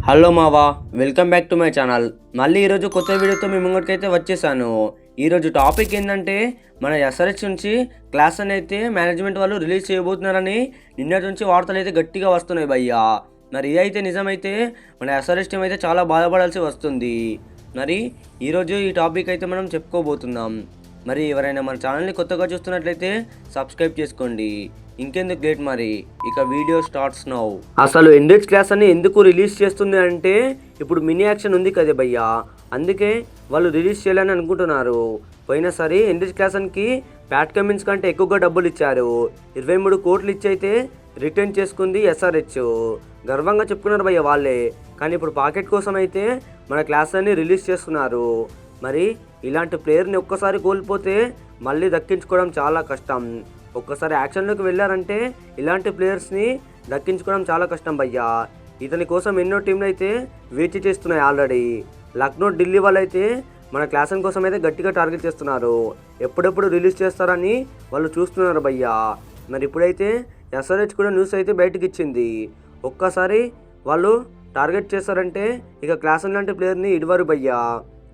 Hello మావా, welcome back to my channel. మళ్ళీ ఈరోజు కొత్త వీడియోతో మీ ముంగటికైతే వచ్చేసాను. ఈరోజు టాపిక్ ఏంటంటే మన ఎస్ఆర్హెచ్ నుంచి క్లాస్ అని అయితే మేనేజ్మెంట్ వాళ్ళు రిలీజ్ చేయబోతున్నారని నిన్నటి నుంచి వార్తలు అయితే గట్టిగా వస్తున్నాయి భయ్యా. మరి ఇదైతే నిజమైతే మన ఎస్ఆర్హెచ్ టీం అయితే చాలా బాధపడాల్సి వస్తుంది. మరి ఈరోజు ఈ టాపిక్ అయితే మనం చెప్పుకోబోతున్నాం. మరి ఎవరైనా మన ఛానల్ని కొత్తగా చూస్తున్నట్లయితే సబ్స్క్రైబ్ చేసుకోండి. ఇంకెందుకు లేట్, మరి ఇక వీడియో స్టార్ట్స్ నౌ. అసలు ఎండ్రిచ్ క్లాస్ అని ఎందుకు రిలీజ్ చేస్తుంది అంటే ఇప్పుడు మినీ యాక్షన్ ఉంది కదా భయ్యా, అందుకే వాళ్ళు రిలీజ్ చేయాలని అనుకుంటున్నారు. పోయినసారి ఎండ్రిచ్ క్లాస్ అనికి ప్యాట్ కమిన్స్ కంటే ఎక్కువగా డబ్బులు ఇచ్చారు. 23 కోట్లు ఇచ్చి అయితే రిటర్న్ చేసుకుంది ఎస్ఆర్హెచ్. గర్వంగా చెప్పుకున్నారు భయ్య వాళ్ళే. కానీ ఇప్పుడు పాకెట్ కోసం అయితే మన క్లాస్ అని రిలీజ్ చేస్తున్నారు. మరి ఇలాంటి ప్లేయర్ని ఒక్కసారి కోల్పోతే మళ్ళీ దక్కించుకోవడం చాలా కష్టం. ఒక్కసారి యాక్షన్లోకి వెళ్ళారంటే ఇలాంటి ప్లేయర్స్ని దక్కించుకోవడం చాలా కష్టం భయ్యా. ఇతని కోసం ఎన్నో టీంలు అయితే వేచి చేస్తున్నాయి ఆల్రెడీ. లక్నో, ఢిల్లీ వాళ్ళు అయితే మన క్లాసన్ కోసం అయితే గట్టిగా టార్గెట్ చేస్తున్నారు. ఎప్పుడెప్పుడు రిలీజ్ చేస్తారని వాళ్ళు చూస్తున్నారు భయ్యా. మరి ఇప్పుడైతే ఎస్ఆర్హెచ్ కూడా న్యూస్ అయితే బయటకు ఇచ్చింది. ఒక్కసారి వాళ్ళు టార్గెట్ చేస్తారంటే ఇక క్లాసన్ లాంటి ప్లేయర్ని ఇవ్వరు భయ్యా.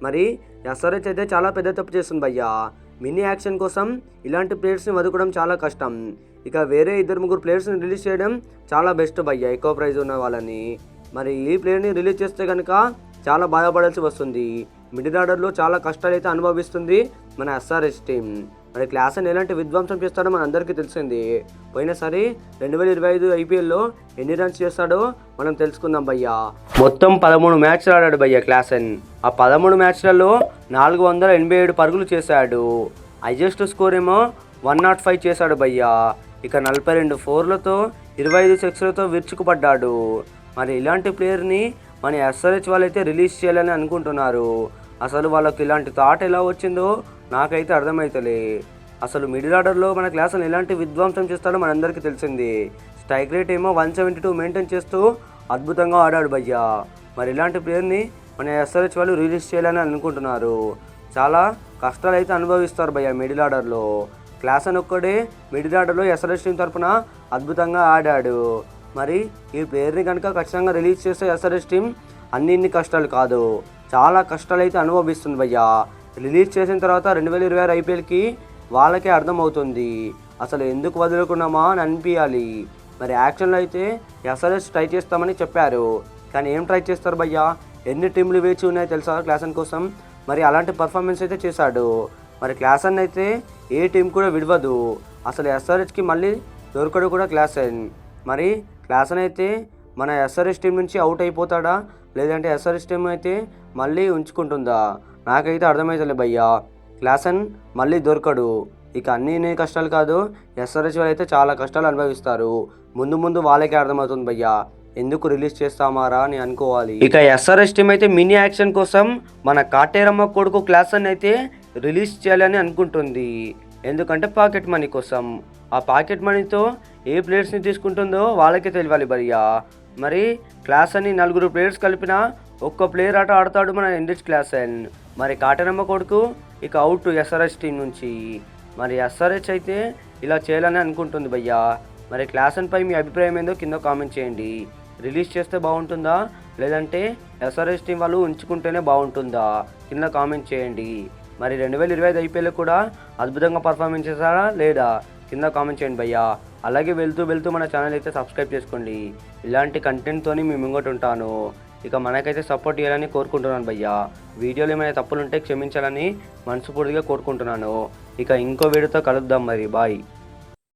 మరి ఎస్ఆర్హెచ్ అయితే చాలా పెద్ద తప్పు చేస్తుంది భయ్యా. మినీ యాక్షన్ కోసం ఇలాంటి ప్లేయర్స్ని వదుకోవడం చాలా కష్టం. ఇక వేరే 2-3 ప్లేయర్స్ని రిలీజ్ చేయడం చాలా బెస్ట్ భయ్యా, ఎక్కువ ప్రైజ్ ఉన్న వాళ్ళని. మరి ఈ ప్లేయర్ని రిలీజ్ చేస్తే కనుక చాలా బాధపడాల్సి వస్తుంది. మిడిల్ ఆర్డర్లో చాలా కష్టాలు అయితే అనుభవిస్తుంది మన ఎస్ఆర్హెచ్ టీం. మరి క్లాస్ అని ఎలాంటి విధ్వంసం చేస్తాడో మన అందరికీ తెలిసింది. పోయినసారి 2025 ఐపీఎల్లో ఎన్ని రన్స్ చేస్తాడో మనం తెలుసుకుందాం భయ్యా. మొత్తం 13 మ్యాచ్లు ఆడాడు భయ్యా క్లాసన్. ఆ 13 మ్యాచ్లలో 487 పరుగులు చేశాడు. హైయెస్ట్ స్కోర్ ఏమో 105 చేశాడు భయ్యా. ఇక 42 ఫోర్లతో 25 సిక్స్లతో విరుచుకుపడ్డాడు. మరి ఇలాంటి ప్లేయర్ని మన ఎస్ఆర్హెచ్ వాళ్ళైతే రిలీజ్ చేయాలని అనుకుంటున్నారు. అసలు వాళ్ళకి ఇలాంటి థాట్ ఎలా వచ్చిందో నాకైతే అర్థమవుతలే. అసలు మిడిల్ ఆర్డర్లో మన క్లాసులు ఎలాంటి విధ్వంసం చేస్తాడో మనందరికీ తెలిసింది. స్ట్రైక్ రేట్ ఏమో 172 మెయింటైన్ చేస్తూ అద్భుతంగా ఆడాడు భయ్యా. మరి ఇలాంటి ప్లేయర్ని మన ఎస్ఆర్హెచ్ వాళ్ళు రిలీజ్ చేయాలని అనుకుంటున్నారు. చాలా కష్టాలు అయితే అనుభవిస్తారు భయ్యా మిడిల్ ఆర్డర్లో. క్లాసన్ ఒక్కడే మిడిల్ ఆర్డర్లో ఎస్ఆర్హెచ్ టీం తరఫున అద్భుతంగా ఆడాడు. మరి ఈ ప్లేయర్ని కనుక ఖచ్చితంగా రిలీజ్ చేస్తే ఎస్ఆర్హెచ్ టీం అన్ని కష్టాలు కాదు, చాలా కష్టాలు అయితే అనుభవిస్తుంది భయ్యా. రిలీజ్ చేసిన తర్వాత 2026 ఐపీఎల్కి వాళ్ళకే అర్థమవుతుంది అసలు ఎందుకు వదులుకున్నామా అని అనిపించాలి. మరి యాక్షన్లో అయితే ఎస్ఆర్హెచ్ ట్రై చేస్తామని చెప్పారు. కానీ ఏం ట్రై చేస్తారు భయ్యా? ఎన్ని టీంలు వేచి ఉన్నాయో తెలుసా క్లాసన్ కోసం? మరి అలాంటి పర్ఫార్మెన్స్ అయితే చేశాడు. మరి క్లాసన్ అయితే ఏ టీం కూడా విడవదు. అసలు ఎస్ఆర్హెచ్కి మళ్ళీ దొరకడు కూడా క్లాసన్. మరి క్లాసన్ అయితే మన ఎస్ఆర్హెచ్ టీం నుంచి అవుట్ అయిపోతాడా, లేదంటే ఎస్ఆర్హెచ్ టీం అయితే మళ్ళీ ఉంచుకుంటుందా? నాకైతే అర్థమవుతలే భయ్యా. క్లాసన్ మళ్ళీ దొరకడు. ఇక అన్ని కష్టాలు కాదు, ఎస్ఆర్హెచ్ వాళ్ళు అయితే చాలా కష్టాలు అనుభవిస్తారు. ముందు వాళ్ళకే అర్థమవుతుంది భయ్యా ఎందుకు రిలీజ్ చేస్తామారా అని అనుకోవాలి. ఇక ఎస్ఆర్హెచ్ టీం అయితే మినీ యాక్షన్ కోసం మన కాటేరమ్మ కొడుకు క్లాసన్ అయితే రిలీజ్ చేయాలని అనుకుంటుంది. ఎందుకంటే పాకెట్ మనీ కోసం. ఆ పాకెట్ మనీతో ఏ ప్లేయర్స్ని తీసుకుంటుందో వాళ్ళకే తెలియాలి భయ్యా. మరి క్లాస్ అని 4 ప్లేయర్స్ కలిపిన ఒక్క ప్లేయర్ ఆట ఆడతాడు మన ఎండ్రిచ్ క్లాసన్. మరి కాటరమ్మ కొడుకు ఇక అవుట్ ఎస్ఆర్హెచ్ టీం నుంచి. మరి ఎస్ఆర్హెచ్ అయితే ఇలా చేయాలని అనుకుంటుంది భయ్యా. మరి క్లాసన్ పై మీ అభిప్రాయం ఏందో కింద కామెంట్ చేయండి. రిలీజ్ చేస్తే బాగుంటుందా, లేదంటే ఎస్ఆర్హెచ్ టీం వాళ్ళు ఉంచుకుంటేనే బాగుంటుందా? కింద కామెంట్ చేయండి. మరి 2025 ఐపీఎల్ కూడా అద్భుతంగా పర్ఫార్మెన్స్ చేశారా లేదా కింద కామెంట్ చేయండి భయ్యా. అలాగే వెళ్తూ మన ఛానల్ అయితే సబ్స్క్రైబ్ చేసుకోండి. ఇలాంటి కంటెంట్తోని మీ ముంగట ఉంటాను. ఇక మనకైతే సపోర్ట్ చేయాలని కోరుకుంటున్నాను భయ్యా. వీడియోలో ఏమైనా తప్పులుంటే క్షమించాలని మనస్ఫూర్తిగా కోరుకుంటున్నాను. ఇక ఇంకో వీడియోతో కలుద్దాం మరి. బాయ్.